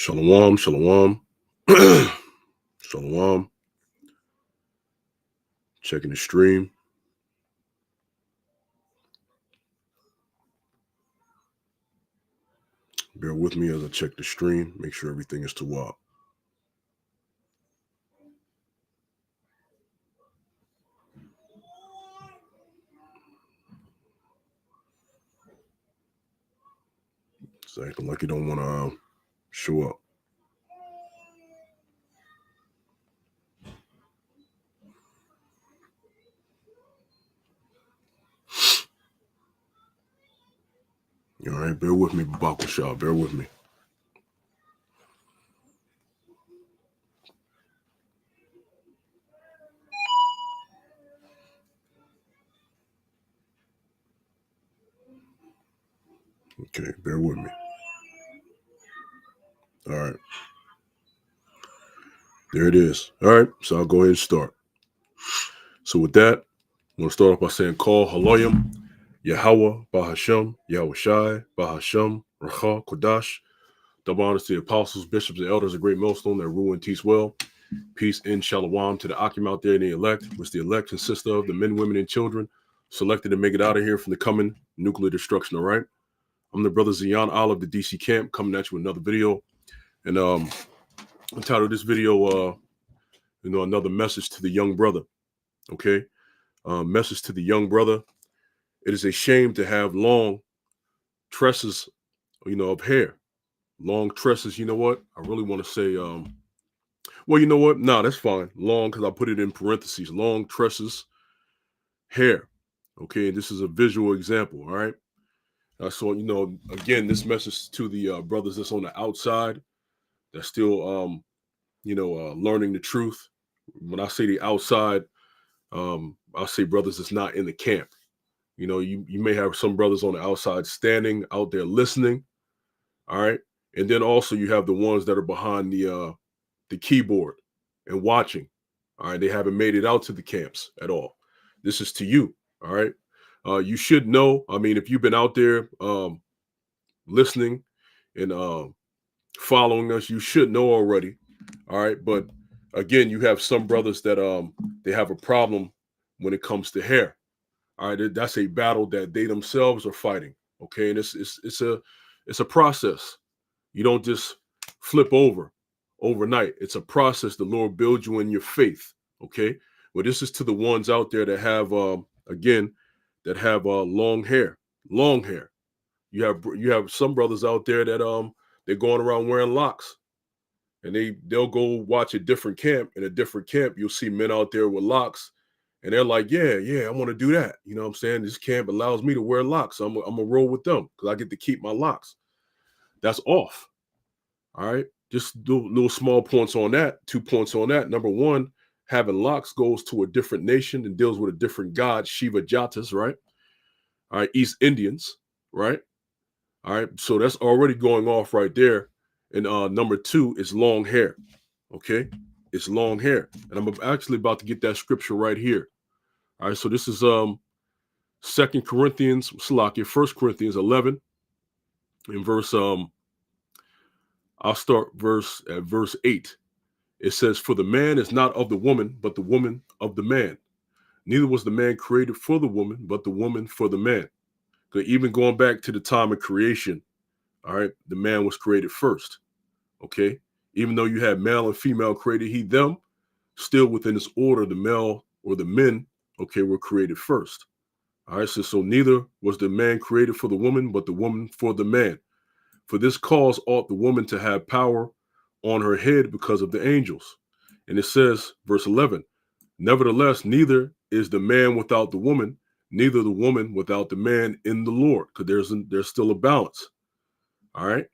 Shalom, shalom. Shalom. Checking the stream. Bear with me as I check the stream. Make sure everything is to up. It's acting like you don't want to show up. All right, bear with me, Babakusha. Bear with me. Okay, bear with me. All right. There it is. All right, so I'll go ahead and start. So with that, I'm going to start off by saying, Call Haloyim, Yahweh, Bahashem, Yahweh Shai, Bahashem, Racha, Kodash. Double honors to the apostles, bishops, and elders of Great Millstone that rule and teach well. Peace in Shalom to the Akim out there in the elect, which the elect consists of the men, women, and children selected to make it out of here from the coming nuclear destruction, all right? I'm the brother Zion Olive, the DC camp, coming at you with another video. And I titled this video, another message to the young brother, okay? Message to the young brother. It is a shame to have long tresses, of hair. Long tresses, you know what? I really want to say, well, you know what? No, that's fine. Long, because I put it in parentheses. Long tresses, hair. Okay, and this is a visual example, all right? So, again, this message to the brothers that's on the outside, that's still, learning the truth. When I say the outside, I'll say brothers that's not in the camp. You may have some brothers on the outside standing out there listening, all right? And then also you have the ones that are behind the keyboard and watching, all right? They haven't made it out to the camps at all. This is to you, all right? You should know, if you've been out there listening and following us, you should know already, all right? But again, you have some brothers that they have a problem when it comes to hair, all right? That's a battle that they themselves are fighting, okay? And it's a process. You don't just flip over overnight. It's a process. The Lord builds you in your faith, okay? Well, this is to the ones out there that have long hair. You have some brothers out there that they're going around wearing locks, and they'll go watch a different camp. In a different camp, you'll see men out there with locks, and they're like, yeah, I want to do that. You know what I'm saying? This camp allows me to wear locks. So I'm gonna roll with them because I get to keep my locks. That's off. All right. Just do little small points on that. 2 points on that. Number one, having locks goes to a different nation and deals with a different god, Shiva Jatas, right? All right, East Indians, right? All right, so that's already going off right there. And number two is long hair, okay? It's long hair. And I'm actually about to get that scripture right here. All right, so this is 2 Corinthians, Salakia, 1 Corinthians 11, in verse, I'll start at verse 8. It says, for the man is not of the woman, but the woman of the man. Neither was the man created for the woman, but the woman for the man. Because even going back to the time of creation, all right, the man was created first, okay? Even though you had male and female created, he, them, still within this order, the male or the men, okay, were created first. All right, so neither was the man created for the woman, but the woman for the man. For this cause ought the woman to have power on her head because of the angels. And it says, verse 11, nevertheless, neither is the man without the woman, neither the woman without the man in the Lord, because there's still a balance. All right.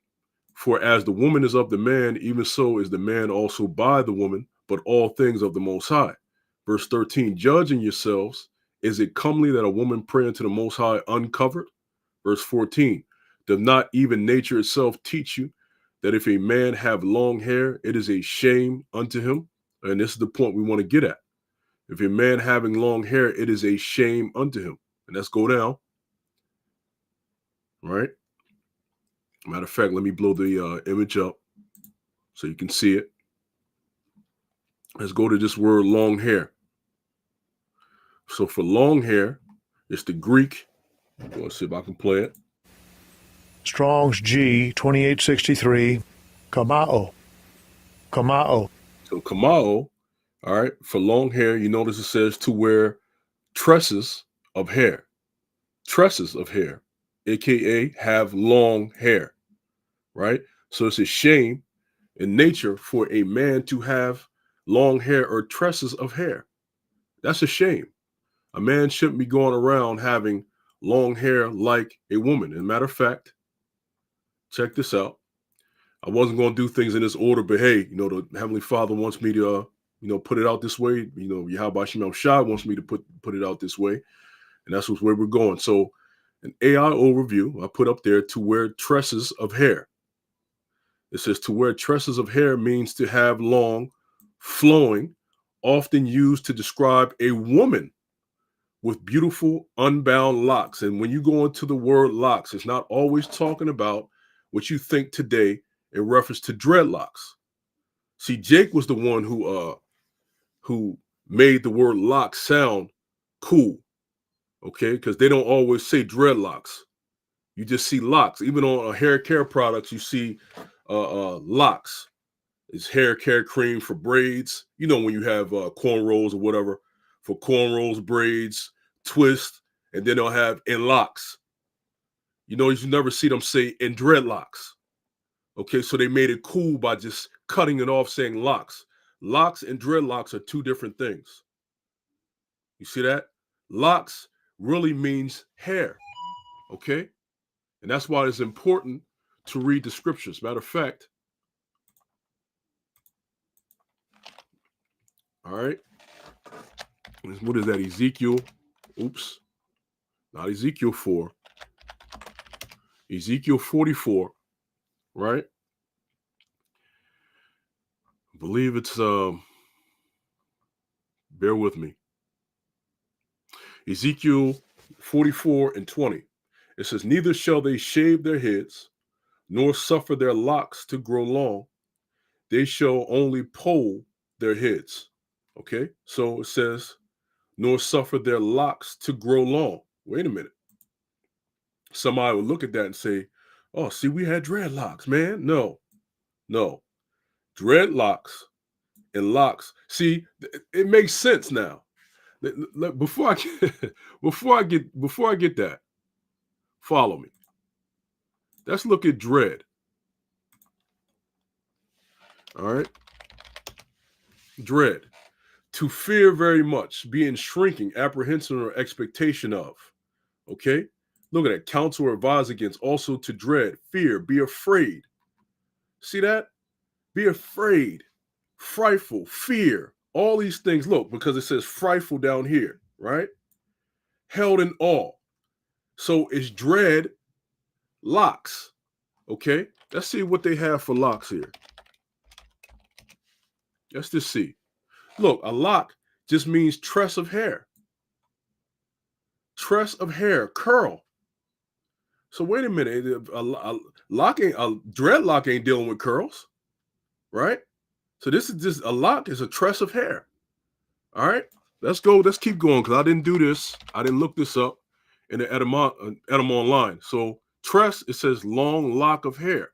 For as the woman is of the man, even so is the man also by the woman, but all things of the Most High. Verse 13, judging yourselves, is it comely that a woman pray unto the Most High uncovered? Verse 14, does not even nature itself teach you that if a man have long hair, it is a shame unto him? And this is the point we want to get at. If a man having long hair, it is a shame unto him. And let's go down. All right. Matter of fact, let me blow the image up. so you can see it. Let's go to this word long hair. So for long hair, it's the Greek. Let's see if I can play it. Strong's G 2863, Kamao. Kamao. So kamao, all right, for long hair, you notice it says to wear tresses of hair. Tresses of hair, aka have long hair, right? So it's a shame in nature for a man to have long hair or tresses of hair. That's a shame. A man shouldn't be going around having long hair like a woman. As a matter of fact, check this out. I wasn't going to do things in this order, but hey, the Heavenly Father wants me to, put it out this way. Yahweh Shem Shai wants me to put it out this way, and that's where we're going. So, an AI overview I put up there to wear tresses of hair. It says to wear tresses of hair means to have long, flowing, often used to describe a woman with beautiful, unbound locks. And when you go into the word locks, it's not always talking about what you think today in reference to dreadlocks. See, Jake was the one who made the word lock sound cool, okay? Because they don't always say dreadlocks. You just see locks. Even on hair care products, you see locks. It's hair care cream for braids. When you have cornrows or whatever, for cornrows, braids, twist, and then they'll have in locks. You never see them say in dreadlocks. Okay, so they made it cool by just cutting it off saying locks. Locks and dreadlocks are two different things. You see that? Locks really means hair. Okay? And that's why it's important to read the scriptures. Matter of fact, all right. What is that? Ezekiel. Oops. Not Ezekiel 4. Ezekiel 44. Right? I believe it's bear with me. Ezekiel 44 and 20. It says, neither shall they shave their heads, nor suffer their locks to grow long. They shall only poll their heads. Okay? So it says, nor suffer their locks to grow long. Wait a minute. Somebody would look at that and say, oh, see, we had dreadlocks, man. No. Dreadlocks and locks. See, it makes sense now. Before I get that, follow me. Let's look at dread. All right. Dread. To fear very much, be in shrinking, apprehension, or expectation of. Okay? Look at that. Counsel or advise against. Also to dread, fear, be afraid. See that? Be afraid, frightful, fear. All these things. Look, because it says frightful down here, right? Held in awe. So it's dread, locks. Okay? Let's see what they have for locks here. Let's just see. Look, a lock just means tress of hair. Tress of hair, curl. So wait a minute, a dreadlock ain't dealing with curls, right? So this is just a lock is a tress of hair. All right, let's go. Let's keep going because I didn't do this. I didn't look this up in the etym online. So tress, it says long lock of hair.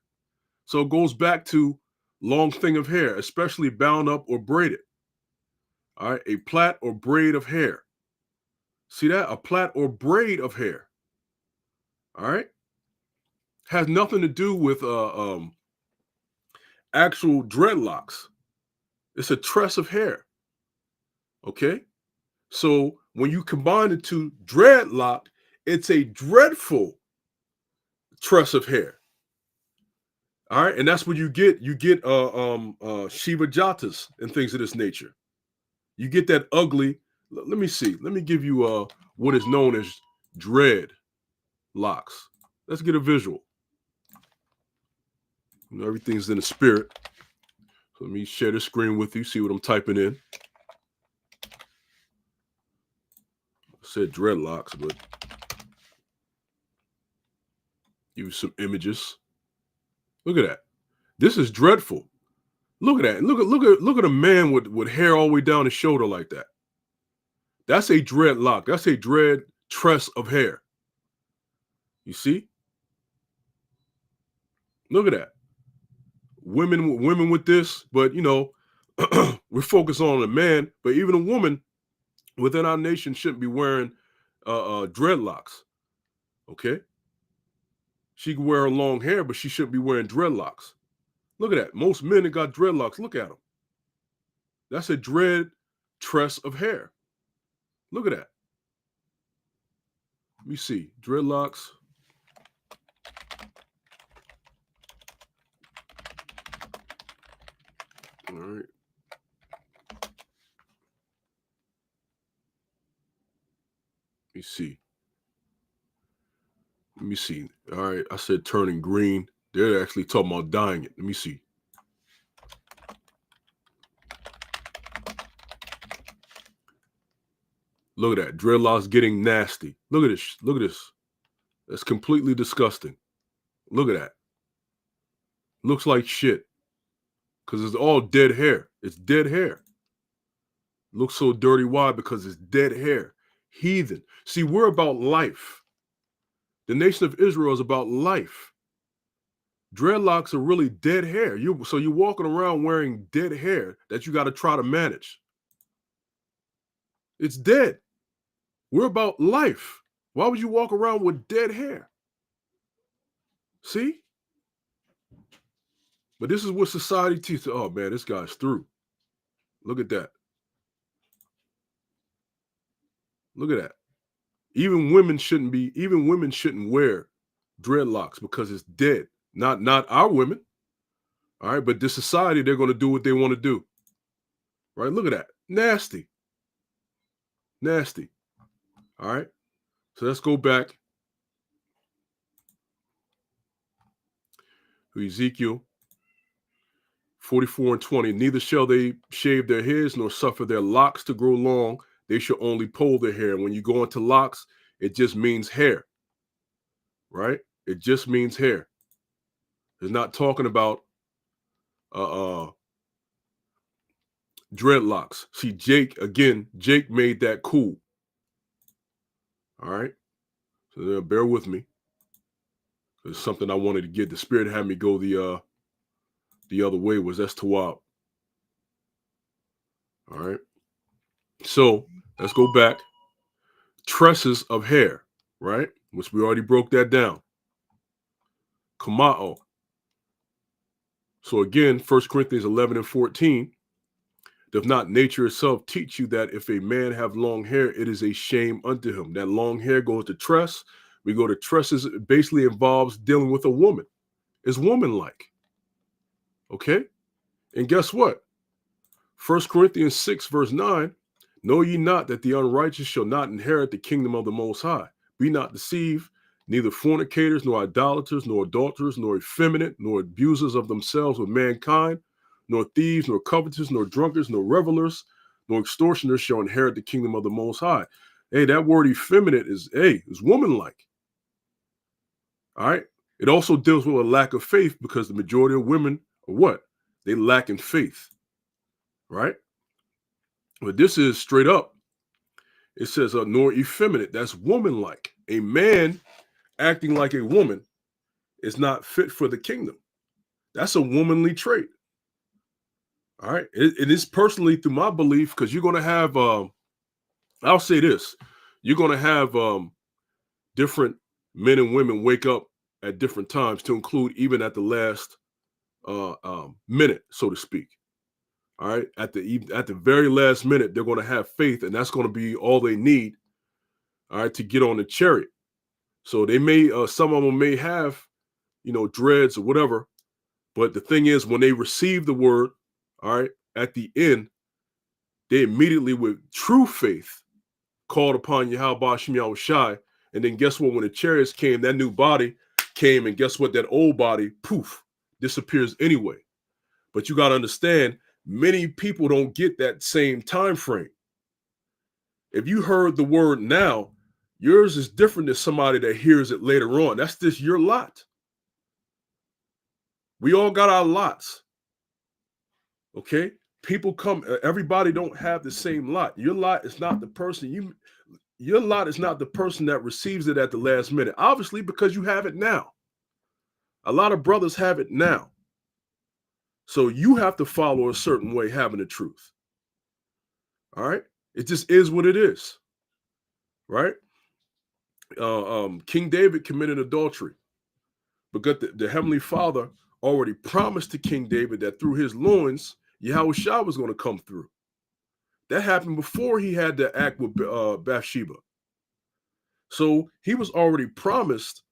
So it goes back to long thing of hair, especially bound up or braided. All right, a plait or braid of hair. See that? A plait or braid of hair. All right. Has nothing to do with actual dreadlocks. It's a tress of hair. Okay. So when you combine the two, dreadlock, it's a dreadful tress of hair. All right. And that's what you get. You get Shiva Jatas and things of this nature. You get that ugly. Let me see. Let me give you what is known as dread locks. Let's get a visual. Everything's in the spirit. So let me share the screen with you. See what I'm typing in. I said dreadlocks, but give you some images. Look at that. This is dreadful. Look at that. Look at a man with hair all the way down his shoulder like that. That's a dreadlock. That's a dread tress of hair. You see? Look at that. Women with this, but you know, we're focused on a man, but even a woman within our nation shouldn't be wearing dreadlocks. Okay? She can wear her long hair, but she shouldn't be wearing dreadlocks. Look at that. Most men that got dreadlocks, look at them. That's a dread tress of hair. Look at that. Let me see. Dreadlocks. All right. Let me see. Let me see. All right. I said turning green. They're actually talking about dyeing it. Let me see. Look at that. Dreadlocks getting nasty. Look at this. Look at this. That's completely disgusting. Look at that. Looks like shit. Because it's all dead hair. It's dead hair. Looks so dirty. Why? Because it's dead hair. Heathen. See, we're about life. The nation of Israel is about life. Dreadlocks are really dead hair. So you're walking around wearing dead hair that you got to try to manage. It's dead. We're about life. Why would you walk around with dead hair? See? But this is what society teaches. Oh man, this guy's through. Look at that. Look at that. Even women shouldn't wear dreadlocks because it's dead. Not our women. All right, but this society, they're going to do what they want to do. Right? Look at that. Nasty. Nasty. All right. So let's go back to Ezekiel 44 and 20. Neither shall they shave their heads nor suffer their locks to grow long. They shall only pull their hair. When you go into locks, it just means hair. Right? It just means hair. It's not talking about dreadlocks. See, Jake made that cool. All right. So bear with me. It's something I wanted to get. The Spirit had me go the other way. Was that's Tawab. All right. So let's go back. Tresses of hair, right? Which we already broke that down. Kama'o. So again, 1 Corinthians 11 and 14. Doth not nature itself teach you that if a man have long hair, it is a shame unto him? That long hair goes to tress. We go to tresses. It basically involves dealing with a woman. It's woman-like. Okay? And guess what? 1 Corinthians 6 verse 9. Know ye not that the unrighteous shall not inherit the kingdom of the Most High? Be not deceived, neither fornicators, nor idolaters, nor adulterers, nor effeminate, nor abusers of themselves with mankind, nor thieves, nor covetous, nor drunkards, nor revelers, nor extortioners shall inherit the kingdom of the Most High. Hey, that word effeminate is woman-like. All right. It also deals with a lack of faith because the majority of women are what? They lack in faith. Right? But this is straight up. It says, nor effeminate. That's woman-like. A man acting like a woman is not fit for the kingdom. That's a womanly trait. All right. It is personally through my belief, because you're going to have, I'll say this, you're going to have different men and women wake up at different times, to include even at the last minute, so to speak. All right. At the very last minute, they're going to have faith, and that's going to be all they need. All right. To get on the chariot. So they may, some of them may have, dreads or whatever. But the thing is, when they receive the word, all right, at the end, they immediately, with true faith, called upon Yahweh Shem Yahushai. And then guess what? When the chariots came, that new body came, and guess what? That old body, poof, disappears anyway. But you got to understand, many people don't get that same time frame. If you heard the word now, yours is different than somebody that hears it later on. That's just your lot. We all got our lots. Okay? People come, everybody don't have the same lot. Your lot is not the person your lot is not the person that receives it at the last minute. Obviously, because you have it now. A lot of brothers have it now. So you have to follow a certain way, having the truth. All right? It just is what it is. Right? King David committed adultery because the Heavenly Father already promised to King David that through his loins, Yahushua was going to come through. That happened before he had to act with Bathsheba. So he was already promised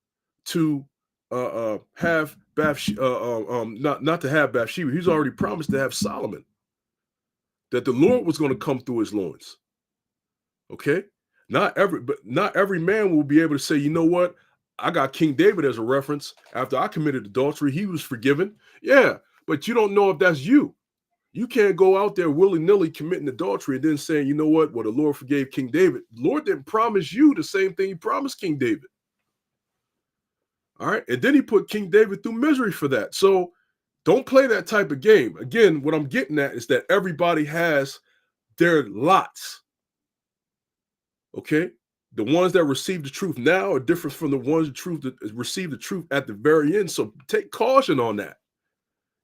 to have Bathsheba, not to have Bathsheba. He's already promised to have Solomon. That the Lord was going to come through his loins. Okay, not every man will be able to say, you know what? I got King David as a reference. After I committed adultery, he was forgiven. Yeah, but you don't know if that's you. You can't go out there willy-nilly committing adultery and then saying, you know what? Well, the Lord forgave King David. The Lord didn't promise you the same thing he promised King David. All right. And then he put King David through misery for that. So don't play that type of game. Again, what I'm getting at is that everybody has their lots. Okay. The ones that receive the truth now are different from the ones that receive the truth at the very end. So take caution on that.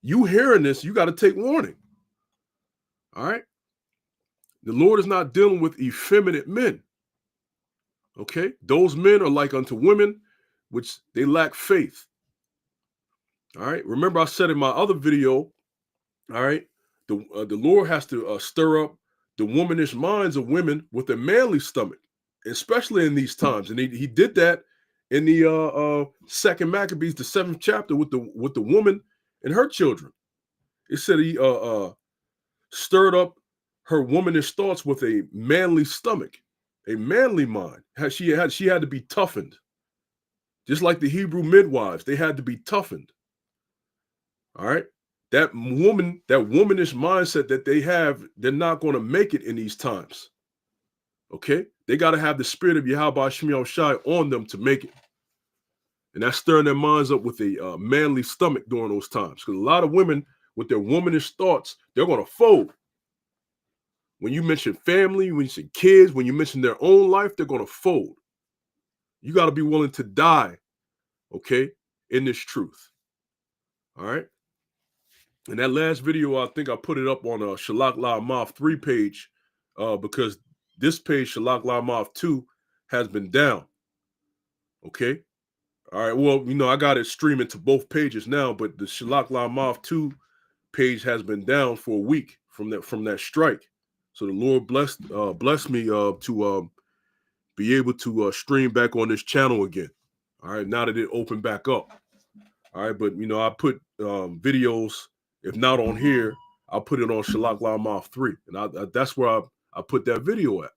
You hearing this, you got to take warning. All right. The Lord is not dealing with effeminate men. Okay. Those men are like unto women, which they lack faith. All right. Remember, I said in my other video, all right, the Lord has to stir up the womanish minds of women with a manly stomach, especially in these times. And he did that in the Second Maccabees, the 7th chapter, with the woman and her children. It said he stirred up her womanish thoughts with a manly stomach, a manly mind. She had to be toughened, just like the Hebrew midwives. They had to be toughened. All right. That womanish mindset that they have, they're not going to make it in these times. Okay? They got to have the spirit of Yahweh Shem Shai on them to make it. And that's stirring their minds up with a manly stomach during those times. Because a lot of women, with their womanish thoughts, they're going to fold. When you mention family, when you mention kids, when you mention their own life, they're going to fold. You got to be willing to die, okay, in this truth. All right? And that last video, I think I put it up on a Shalak La Math 3 page because this page, Shalak La Math 2, has been down. Okay. All right. Well, I got it streaming to both pages now, but the Shalak La Math 2 page has been down for a week from that strike. So the Lord blessed me to be able to stream back on this channel again. All right. Now that it opened back up. All right. But, I put videos. If not on here, I'll put it on Shalak La Math 3. And that's where I put that video at.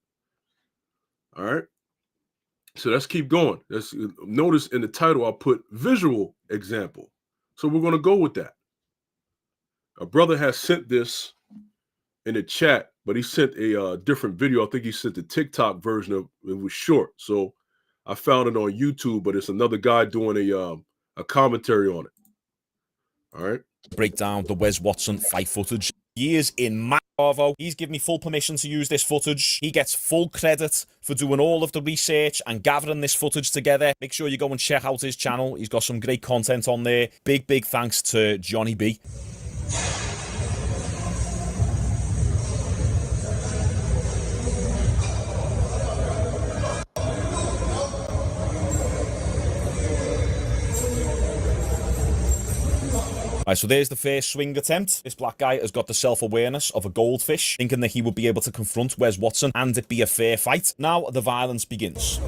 All right. So let's keep going. Notice in the title, I put visual example. So we're going to go with that. A brother has sent this in the chat, but he sent a different video. I think he sent the TikTok version of it. Was short. So I found it on YouTube, but it's another guy doing a commentary on it. All right. Break down the Wes Watson fight footage. He is in my Bravo. He's given me full permission to use this footage. He gets full credit for doing all of the research and gathering this footage together. Make sure you go and check out his channel. He's got some great content on there. Big thanks to Johnny B. Right, so there's the first swing attempt. This black guy has got the self-awareness of a goldfish, thinking that he would be able to confront Wes Watson and it be a fair fight. Now the violence begins.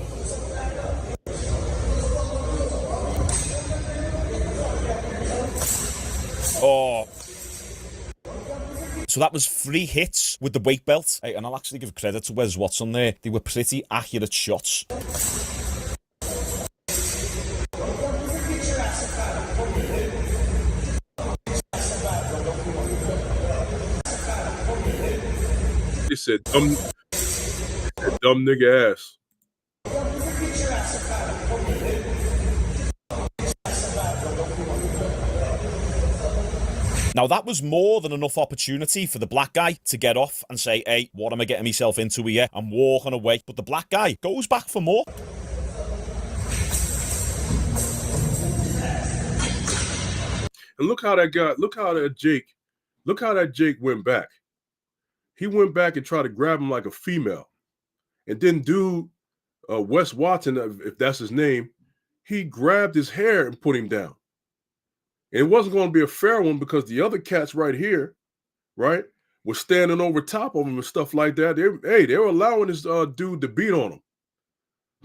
Oh. So that was 3 hits with the weight belt. Hey, and I'll actually give credit to Wes Watson there. They were pretty accurate shots. He said, dumb nigga ass. Now, that was more than enough opportunity for the black guy to get off and say, hey, what am I getting myself into here? I'm walking away. But the black guy goes back for more. And look how that Jake went back. He went back and tried to grab him like a female. And then dude, Wes Watson, if that's his name, he grabbed his hair and put him down. And it wasn't going to be a fair one because the other cats right here, right, were standing over top of him and stuff like that. They were allowing this dude to beat on him.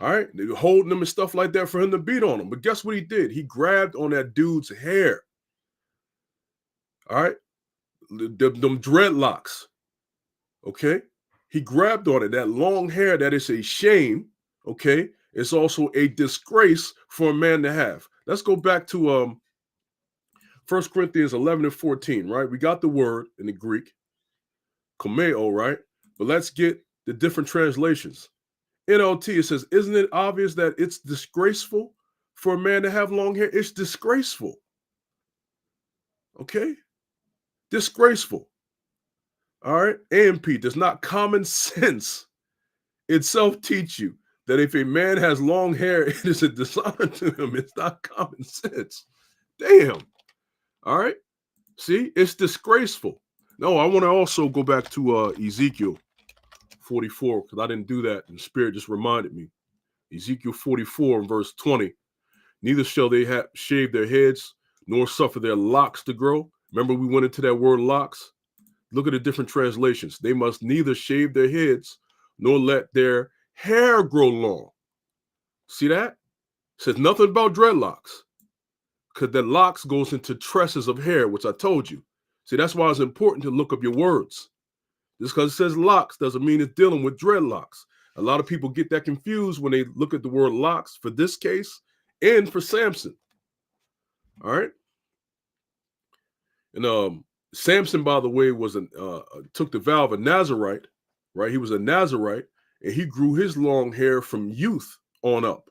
All right, they were holding him and stuff like that for him to beat on him. But guess what he did? He grabbed on that dude's hair. All right, them dreadlocks. Okay, he grabbed on it. That long hair, that is a shame. Okay, it's also a disgrace for a man to have. Let's go back to 1 Corinthians 11 and 14, right? We got the word in the Greek, komeo, right? But let's get the different translations. NLT, it says, isn't it obvious that it's disgraceful for a man to have long hair? It's disgraceful. Okay? Disgraceful. All right? AMP, does not common sense itself teach you that if a man has long hair, it is a dishonor to him? It's not common sense. Damn. All right? See, it's disgraceful. No, I want to also go back to Ezekiel 44 because I didn't do that, and the Spirit just reminded me. Ezekiel 44 and verse 20. Neither shall they shave their heads, nor suffer their locks to grow. Remember, we went into that word locks. Look at the different translations. They must neither shave their heads, nor let their hair grow long. See that? It says nothing about dreadlocks. Because the locks goes into tresses of hair, which I told you. See, that's why it's important to look up your words. Just because it says locks doesn't mean it's dealing with dreadlocks. A lot of people get that confused when they look at the word locks for this case and for Samson. All right. And Samson, by the way, was took the vow of a Nazarite, right? He was a Nazarite, and he grew his long hair from youth on up.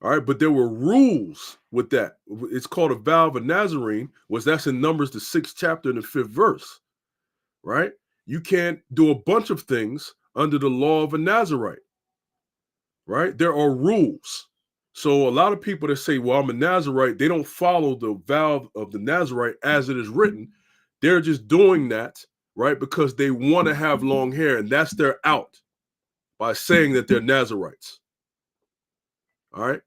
All right, but there were rules with that. It's called a vow of a Nazarene, that's in Numbers, the 6th chapter and the 5th verse, right? You can't do a bunch of things under the law of a Nazarite, right? There are rules. So a lot of people that say, well, I'm a Nazarite, they don't follow the vow of the Nazarite as it is written. They're just doing that, right, because they want to have long hair, and that's their out by saying that they're Nazarites, all right?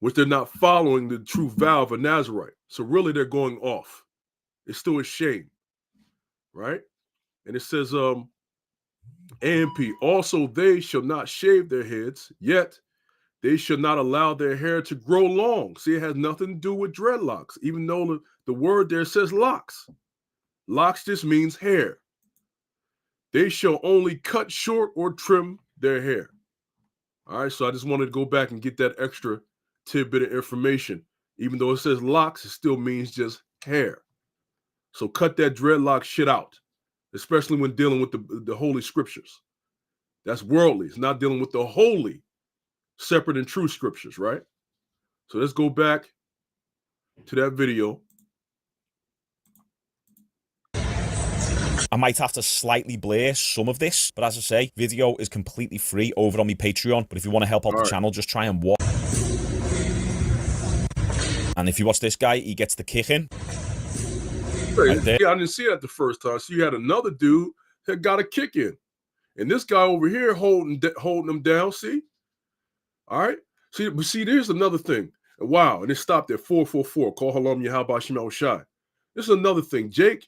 Which they're not following the true vow of a Nazarite. So really they're going off. It's still a shame, right? And it says, AMP, also they shall not shave their heads, yet they shall not allow their hair to grow long. See, it has nothing to do with dreadlocks, even though the word there says locks. Locks just means hair. They shall only cut short or trim their hair. All right, so I just wanted to go back and get that extra tidbit of information. Even though it says locks, it still means just hair. So cut that dreadlock shit out, especially when dealing with the holy scriptures. That's worldly. It's not dealing with the holy, separate and true scriptures, right? So let's go back to that video. I might have to slightly blur some of this, but as I say, video is completely free over on my Patreon. But if you want to help out the channel, just try and watch. And if you watch this guy, he gets the kick in. Right there. Yeah, I didn't see that the first time. So you had another dude that got a kick in. And this guy over here holding him down, see? All right? See, there's another thing. Wow, and it stopped at 444. Call Halam Yahaba Shemel Shai. This is another thing. Jake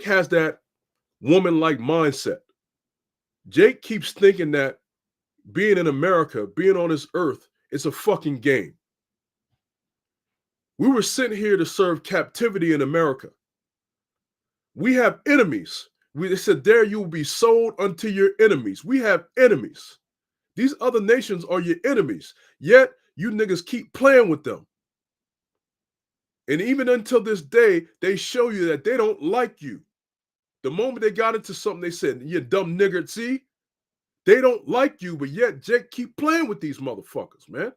has that woman-like mindset. Jake keeps thinking that being in America, being on this earth, it's a fucking game. We were sent here to serve captivity in America. We have enemies. They said, there you will be sold unto your enemies. We have enemies. These other nations are your enemies. Yet, you niggas keep playing with them. And even until this day, they show you that they don't like you. The moment they got into something, they said, you dumb nigger, see? They don't like you, but yet Jake keep playing with these motherfuckers, man.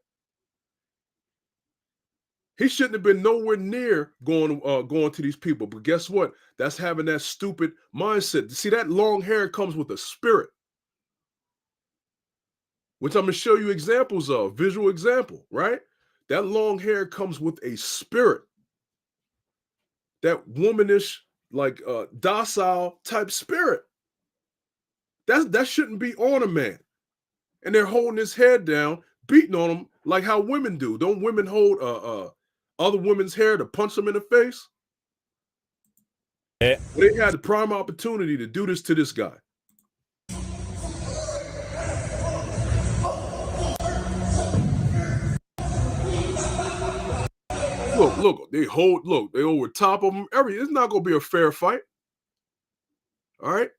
He shouldn't have been nowhere near going to these people. But guess what? That's having that stupid mindset. See, that long hair comes with a spirit, which I'm going to show you examples of, visual example, right? That long hair comes with a spirit, that womanish, like docile type spirit. That shouldn't be on a man. And they're holding his head down, beating on him like how women do. Don't women hold other women's hair to punch them in the face? Yeah. They had the prime opportunity to do this to this guy. Look, they over top of him. It's not going to be a fair fight. All right.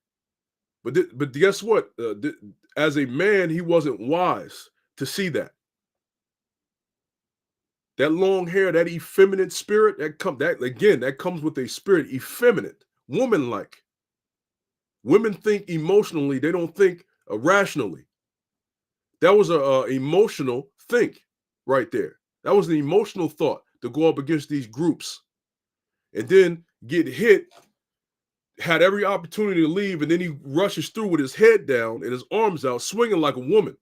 But guess what? As a man, he wasn't wise to see that. That long hair, that effeminate spirit, that comes with a spirit, effeminate, woman-like. Women think emotionally; they don't think rationally. That was a emotional think right there. That was an emotional thought to go up against these groups, and then get hit. Had every opportunity to leave, and then he rushes through with his head down and his arms out, swinging like a woman.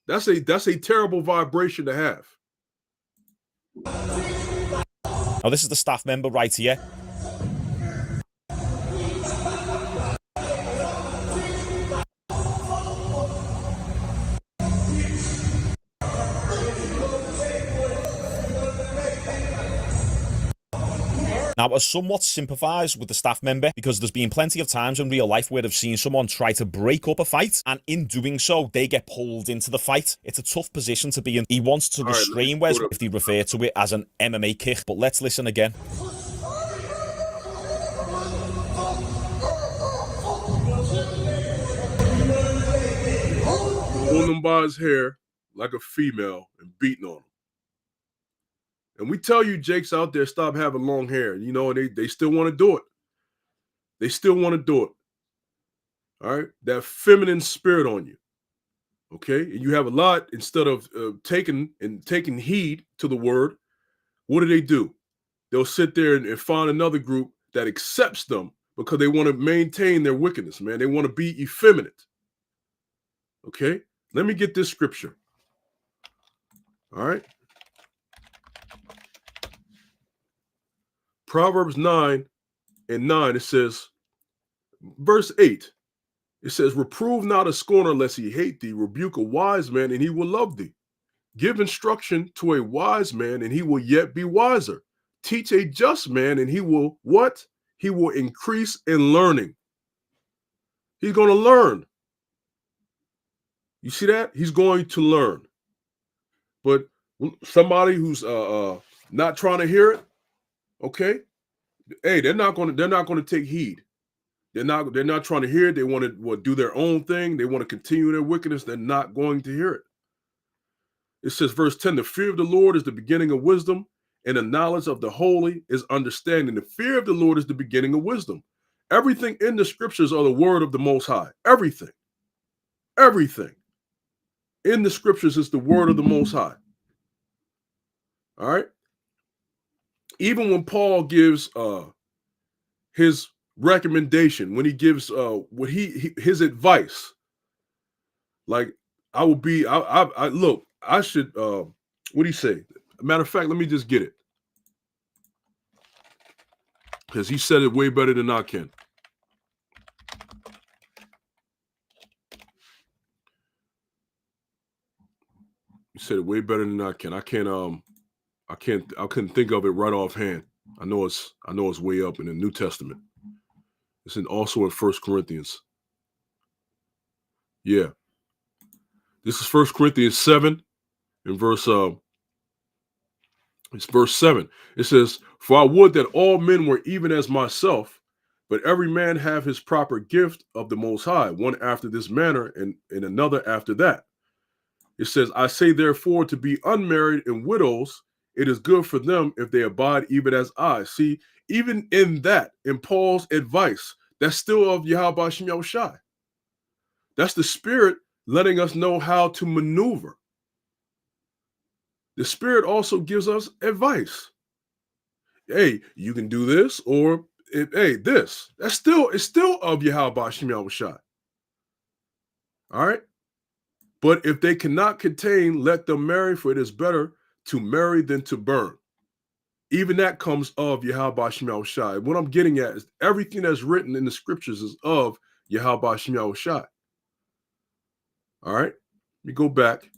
That's a terrible vibration to have. Now, this is the staff member right here. Now, I somewhat sympathise with the staff member because there's been plenty of times in real life where I've seen someone try to break up a fight, and in doing so, they get pulled into the fight. It's a tough position to be in. He wants to restrain Wes if they refer to it as an MMA kick, but let's listen again. Pulling him by his hair like a female and beating on him. And we tell you Jakes out there, stop having long hair. You know, they still want to do it. They still want to do it. All right? That feminine spirit on you. Okay? And you have a lot, instead of taking heed to the word, what do? They'll sit there and find another group that accepts them because they want to maintain their wickedness, man. They want to be effeminate. Okay? Let me get this scripture. All right? Proverbs 9:9, it says, verse 8, it says, reprove not a scorner lest he hate thee, rebuke a wise man and he will love thee. Give instruction to a wise man and he will yet be wiser. Teach a just man and he will what? He will increase in learning. He's going to learn. You see that? He's going to learn. But somebody who's not trying to hear it, okay? Hey, they're not going to take heed. They're not trying to hear it. They want to do their own thing. They want to continue their wickedness. They're not going to hear it. It says, verse 10, the fear of the Lord is the beginning of wisdom, and the knowledge of the holy is understanding. The fear of the Lord is the beginning of wisdom. Everything in the scriptures are the word of the Most High. Everything in the scriptures is the word of the Most High. All right. Even when Paul gives his recommendation, when he gives what his advice, like I will be, I look, I should, what do you say? Matter of fact, let me just get it. Because he said it way better than I can. He said it way better than I can. I couldn't think of it right offhand. I know it's way up in the New Testament. It's also in 1 Corinthians. Yeah. This is 1 Corinthians 7 and it's verse 7. It says, for I would that all men were even as myself, but every man have his proper gift of the Most High, one after this manner and another after that. It says, I say therefore to be unmarried and widows, it is good for them if they abide even as I. See, even in that, in Paul's advice, that's still of Yahweh Shem Yahushai. That's the spirit letting us know how to maneuver. The Spirit also gives us advice. Hey, you can do this, or hey, this. It's still of Yahweh Shem Yahushai. All right. But if they cannot contain, let them marry, for it is better to marry than to burn. Even that comes of Yahweh Shem Yahushai. What I'm getting at is everything that's written in the scriptures is of Yahweh Shem Yahushai. All right. Let me go back.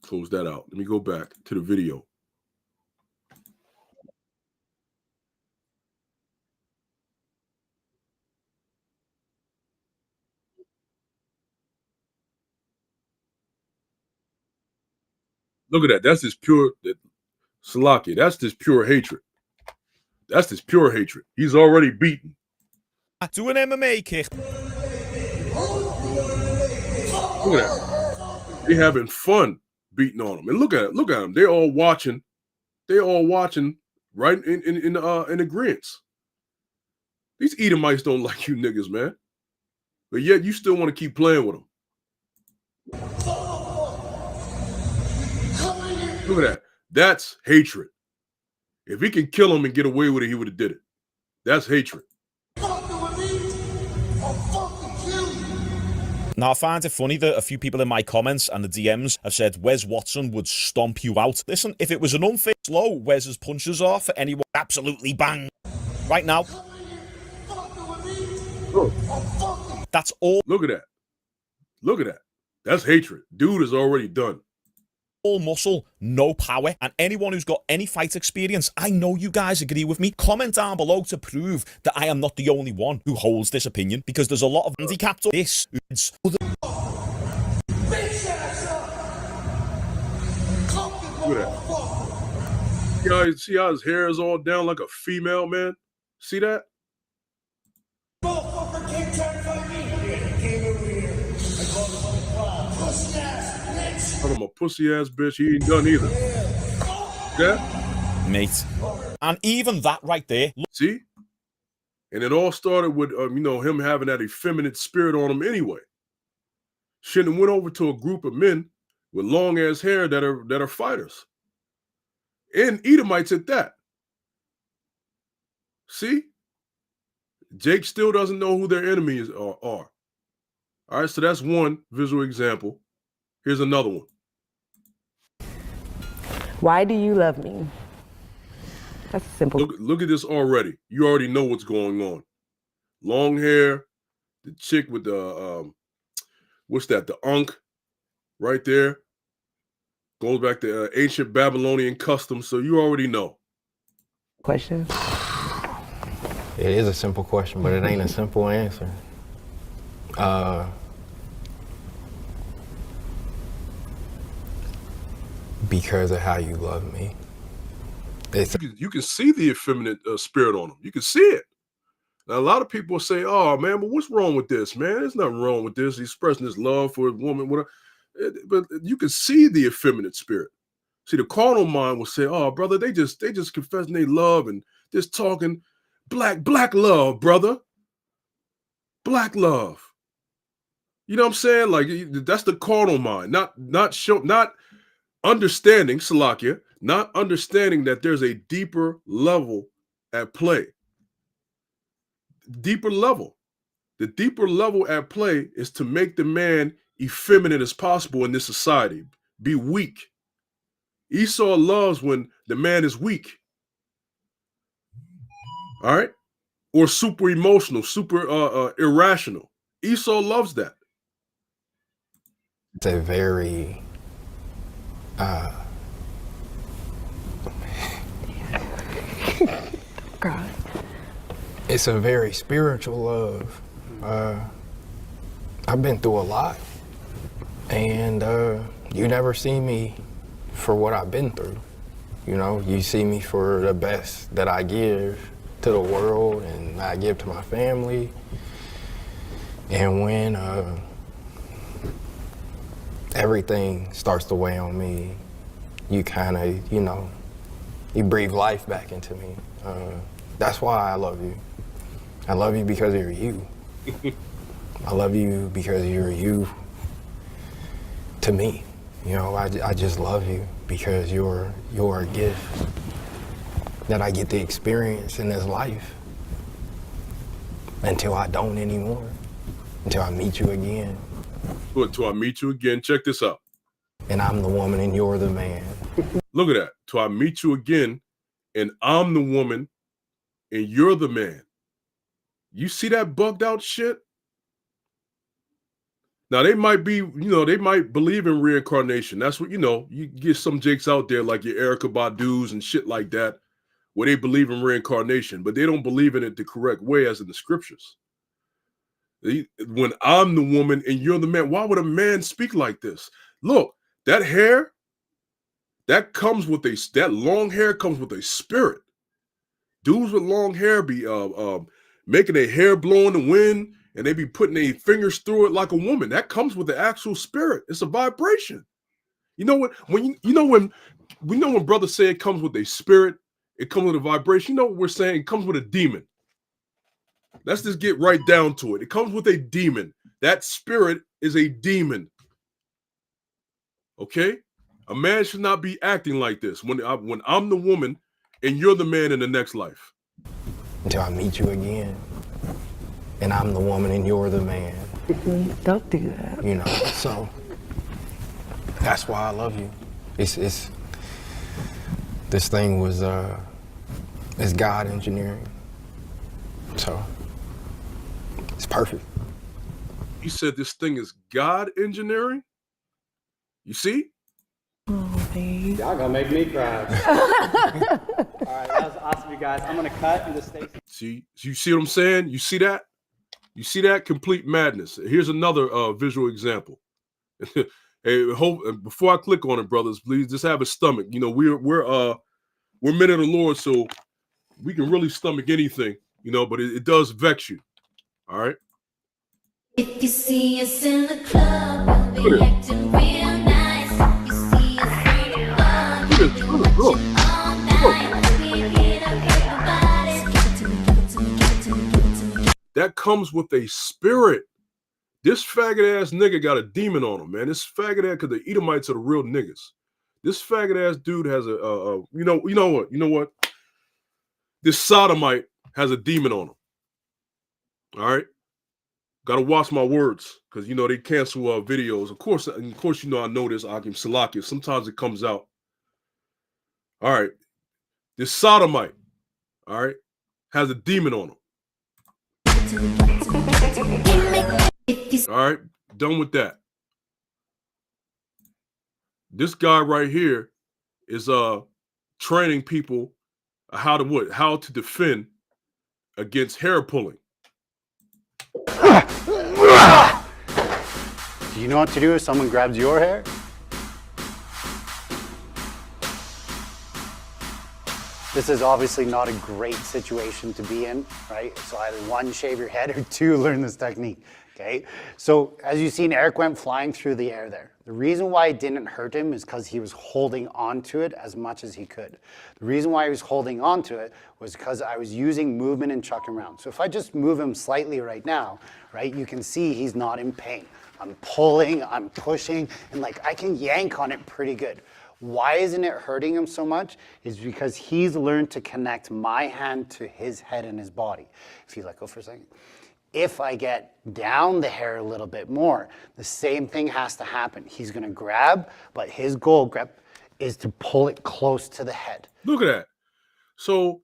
Close that out. Let me go back to the video. Look at that. That's just pure Salaki. That's just pure hatred. That's just pure hatred. He's already beaten. Do an MMA kick. Look at that. They having fun beating on him. And look at it. Look at them. They're all watching. They're all watching right in agreement. These Edomites don't like you niggas, man. But yet you still want to keep playing with them. Look at that. That's hatred. If he can kill him and get away with it, he would have did it. That's hatred. Now, I find it funny that a few people in my comments and the DMs have said Wes Watson would stomp you out. Listen, if it was an unfair slow, Wes's punches are for anyone absolutely bang. Right now. Look. That's all. Look at that. Look at that. That's hatred. Dude is already done. All muscle, no power, and anyone who's got any fight experience, I know you guys agree with me. Comment down below to prove that I am not the only one who holds this opinion, because there's a lot of handicapped on this. Look at that. See how his hair is all down like a female, man? See that? I'm a pussy ass bitch. He ain't done either. Yeah, mate. And even that right there. See, and it all started with him having that effeminate spirit on him anyway. Shouldn't have went over to a group of men with long ass hair that are fighters, and Edomites at that. See, Jake still doesn't know who their enemies are. All right, so that's one visual example. Here's another one. Why do you love me? That's simple. Look at this already. You already know what's going on. Long hair, the chick with the what's that? The Ankh, right there. Goes back to ancient Babylonian customs, so you already know. Question? It is a simple question, but it ain't a simple answer. Because of how you love me. You can see the effeminate spirit on him. You can see it. Now, a lot of people say, oh, man, but what's wrong with this, man? There's nothing wrong with this. He's expressing his love for a woman. But you can see the effeminate spirit. See, the carnal mind will say, oh, brother, they just confessing they love and just talking black love, brother. Black love. You know what I'm saying? Like, that's the carnal mind, not understanding, Salakia, not understanding that there's a deeper level at play. Deeper level. The deeper level at play is to make the man effeminate as possible in this society. Be weak. Esau loves when the man is weak. All right? Or super emotional, super irrational. Esau loves that. It's a very God. It's a very spiritual love. I've been through a lot, and you never see me for what I've been through. You know, you see me for the best that I give to the world and I give to my family. And when everything starts to weigh on me, you kind of, you breathe life back into me. That's why I love you. I love you because you're you. I love you because you're you to me. You know, I just love you because you're a gift that I get to experience in this life until I don't anymore, until I meet you again. Until I meet you again. Check this out. And I'm the woman and you're the man. Look at that. Till I meet you again, and I'm the woman and you're the man. You see that bugged out shit? Now they might be, they might believe in reincarnation. That's what, you get some jakes out there like your Erykah Badu's and shit like that, where they believe in reincarnation, but they don't believe in it the correct way as in the scriptures. When I'm the woman and you're the man, why would a man speak like this? Look, that hair, that long hair comes with a spirit. Dudes with long hair be making their hair blow in the wind, and they be putting their fingers through it like a woman. That comes with the actual spirit. It's a vibration. You know what? When brothers say it comes with a spirit, it comes with a vibration. You know what we're saying? It comes with a demon. Let's just get right down to it. It comes with a demon. That spirit is a demon. Okay? A man should not be acting like this when I'm the woman and you're the man in the next life. Until I meet you again. And I'm the woman and you're the man. Don't do that. You know, so that's why I love you. It's this thing was it's God engineering. So it's perfect. You said this thing is God engineering? You see? Oh, babe. Y'all gonna make me cry. All right, that was awesome, you guys. I'm gonna cut and just stay. See, you see what I'm saying? You see that? You see that? Complete madness. Here's another visual example. Hey, before I click on it, brothers, please just have a stomach. You know, we're men of the Lord, so we can really stomach anything, but it does vex you. All right. If you see us in the club, we'll be acting real nice. You see us in the bar, we'll be watching all night. We hit up everybody. That comes with a spirit. This faggot ass nigga got a demon on him, man. This faggot ass, because the Edomites are the real niggas. This faggot ass dude has you know what? This sodomite has a demon on him. All right. Gotta watch my words, because they cancel videos. Of course, I know this Akim Salakia. Sometimes it comes out. All right. This sodomite, all right, has a demon on him. All right, done with that. This guy right here is training people how to defend against hair pulling. Do you know what to do if someone grabs your hair? This is obviously not a great situation to be in, right? So either one, shave your head, or two, learn this technique, okay? So as you've seen, Eric went flying through the air there. The reason why it didn't hurt him is because he was holding on to it as much as he could. The reason why he was holding on to it was because I was using movement and chucking around. So if I just move him slightly right now, right, you can see he's not in pain. I'm pulling, I'm pushing, and I can yank on it pretty good. Why isn't it hurting him so much? Is because he's learned to connect my hand to his head and his body. If you let go for a second. If I get down the hair a little bit more, the same thing has to happen. He's gonna grab, but his goal is to pull it close to the head. Look at that. So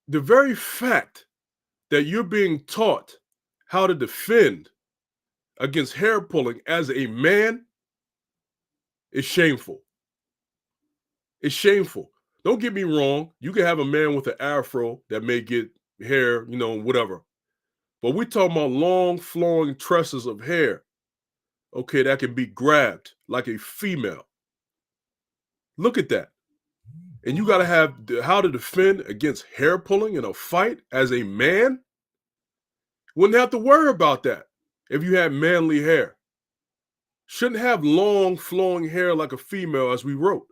the very fact that you're being taught how to defend against hair pulling as a man is shameful. It's shameful. Don't get me wrong. You can have a man with an afro that may get hair, whatever. But we're talking about long, flowing tresses of hair, okay, that can be grabbed like a female. Look at that. And you got to have how to defend against hair pulling in a fight as a man. Wouldn't have to worry about that if you had manly hair. Shouldn't have long, flowing hair like a female, as we wrote.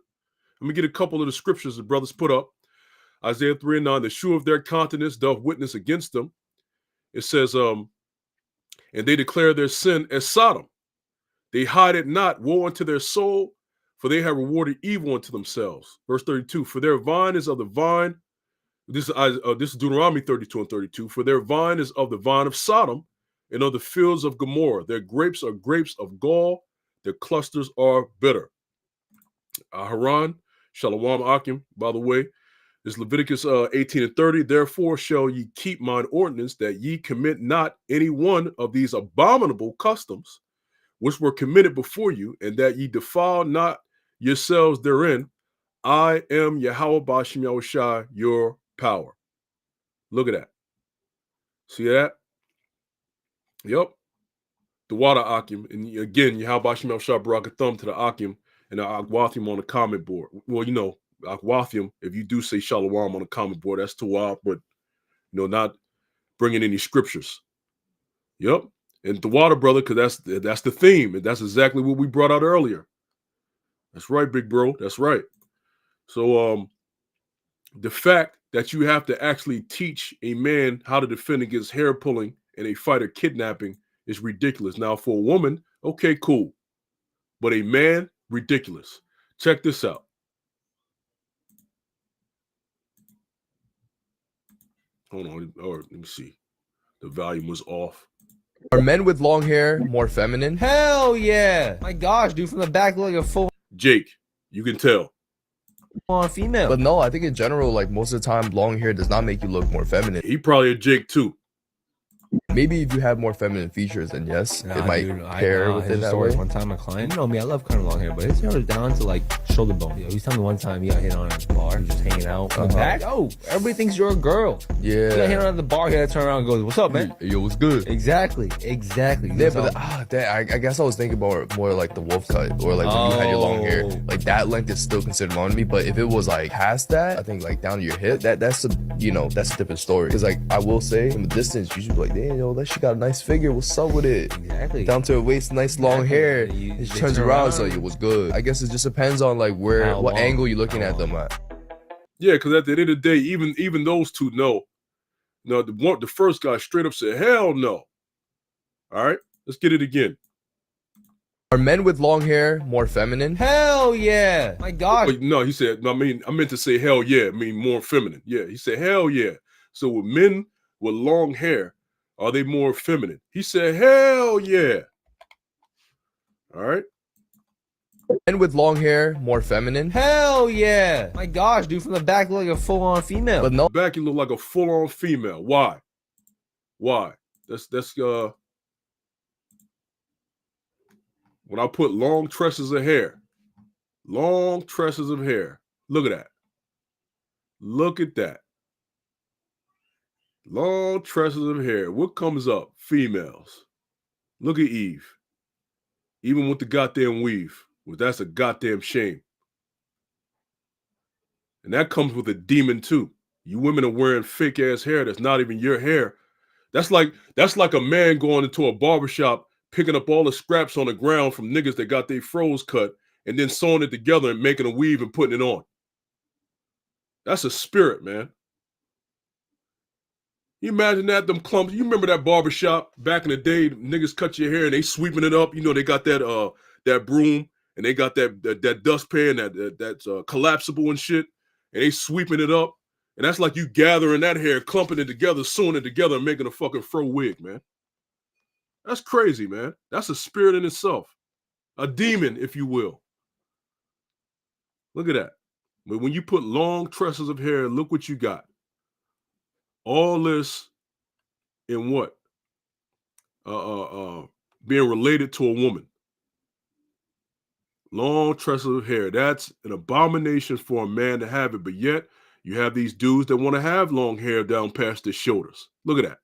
Let me get a couple of the scriptures the brothers put up. Isaiah 3:9, the shoe of their countenance doth witness against them. It says, and they declare their sin as Sodom. They hide it not. Woe unto their soul. for they have rewarded evil unto themselves. Verse 32, for their vine is of the vine. This is Deuteronomy 32 and 32. For their vine is of the vine of Sodom and of the fields of Gomorrah. Their grapes are grapes of gall. Their clusters are bitter. Haran, Shalom Akim, by the way, is Leviticus 18 and 30. Therefore shall ye keep mine ordinance, that ye commit not any one of these abominable customs which were committed before you, and that ye defile not yourselves therein. I am Yahweh Bashim Yahushai, your power. Look at that. See that? Yep. The water Akim. And again, Yahweh Bashim Yahushai brought a thumb to the Akim and the Akwathium on the comment board. Well, you know, Akwathium, if you do say Shalom on the comment board, that's Tawab, but, you know, not bringing any scriptures. Yep. And the water brother, because that's the theme. And that's exactly what we brought out earlier. That's right, big bro. That's right. So the fact that you have to actually teach a man how to defend against hair pulling and a fighter kidnapping is ridiculous. Now, for a woman, okay, cool. But a man, ridiculous. Check this out. Hold on. Or let me see. The volume was off. Are men with long hair more feminine? Hell yeah! My gosh, dude, from the back look like a full Jake, you can tell. on female. But no, I think in general, like most of the time, long hair does not make you look more feminine. He probably a Jake too. Maybe if you have more feminine features, then yes, Nah, it might dude, pair with it his that story way. One time, my client, you know me, I love cutting long hair, but his hair was down to like shoulder bone. Yo, he's telling me one time he got hit on at the bar, just hanging out. In the back, oh, everybody thinks you're a girl. He got hit on at the bar. He had to turn around and go, "What's up, man?" Yo, what's good? Exactly. Yeah, but I guess I was thinking about more like the wolf cut, or like when you had your long hair. Like that length is still considered long to me. But if it was like past that, I think like down to your hip, that's a different story. Because like I will say from a distance, you should be like, damn, yo, that shit got a nice figure. What's up with it? Exactly. Down to her waist, nice long hair. It turns around, so it was good. I guess it just depends on like what angle you're looking at them at. Yeah, because at the end of the day, even those two know. No, the first guy straight up said, "Hell no." All right, let's get it again. Are men with long hair more feminine? Hell yeah! My gosh. Wait, no, he said. I meant to say hell yeah. I mean more feminine. Yeah, he said hell yeah. So with men with long hair, are they more feminine? He said hell yeah. All right. Men with long hair more feminine? Hell yeah! My gosh, dude, from the back look like a full on female. But no. Back you look like a full on female. Why? Why? That's when I put long tresses of hair. Long tresses of hair. Look at that. Look at that. Long tresses of hair. What comes up? Females. Look at Eve. Even with the goddamn weave. Well, that's a goddamn shame. And that comes with a demon too. You women are wearing fake ass hair that's not even your hair. That's like a man going into a barbershop, picking up all the scraps on the ground from niggas that got their froze cut, and then sewing it together and making a weave and putting it on. That's a spirit, man. You imagine that, them clumps. You remember that barbershop back in the day, niggas cut your hair and they sweeping it up. You know, they got that broom and they got that dustpan that's collapsible and shit, and they sweeping it up. And that's like you gathering that hair, clumping it together, sewing it together, and making a fucking fro wig, man. That's crazy, man. That's a spirit in itself. A demon, if you will. Look at that. But when you put long tresses of hair, look what you got. All this in what? Being related to a woman. Long tresses of hair. That's an abomination for a man to have it. But yet, you have these dudes that want to have long hair down past their shoulders. Look at that.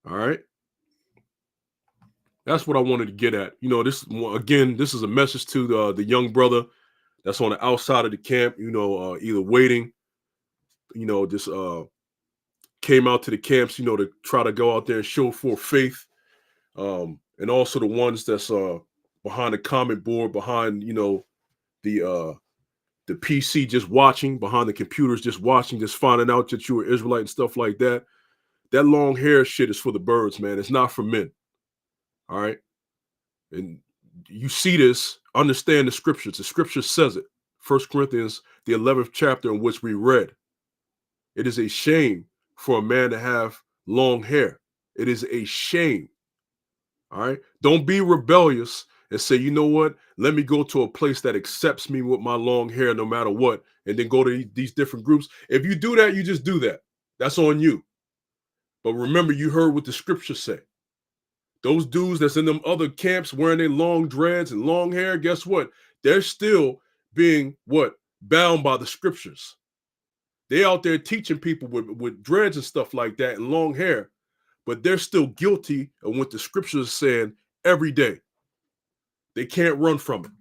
All right. That's what I wanted to get at. You know, this is a message to the young brother that's on the outside of the camp, either waiting, just came out to the camps, to try to go out there and show forth faith. And also the ones that's behind the comment board, behind, the PC just watching, behind the computers just watching, just finding out that you were Israelite and stuff like that. That long hair shit is for the birds, man. It's not for men. All right. And you see this, understand the scriptures. The scripture says it. 1 Corinthians, the 11th chapter in which we read. It is a shame for a man to have long hair. It is a shame. All right. Don't be rebellious and say, you know what? Let me go to a place that accepts me with my long hair no matter what, and then go to these different groups. If you do that, you just do that. That's on you. But remember, you heard what the scriptures say. Those dudes that's in them other camps wearing their long dreads and long hair, guess what? They're still being what? Bound by the scriptures. They out there teaching people with dreads and stuff like that and long hair, but they're still guilty of what the scriptures are saying every day. They can't run from it.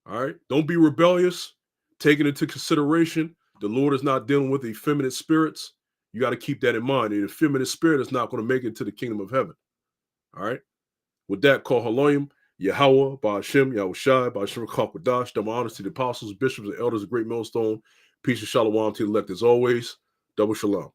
All right? Don't be rebellious. Take it into consideration. The Lord is not dealing with effeminate spirits. You got to keep that in mind. An effeminate spirit is not going to make it to the kingdom of heaven. All right? With that, call Haloyim, Yahweh, Ba'ashem, Yahushai, Ba'ashem, Kakwadash, double honors to the apostles, bishops, and elders of Great Millstone. Peace and shalom to the elect as always. Double shalom.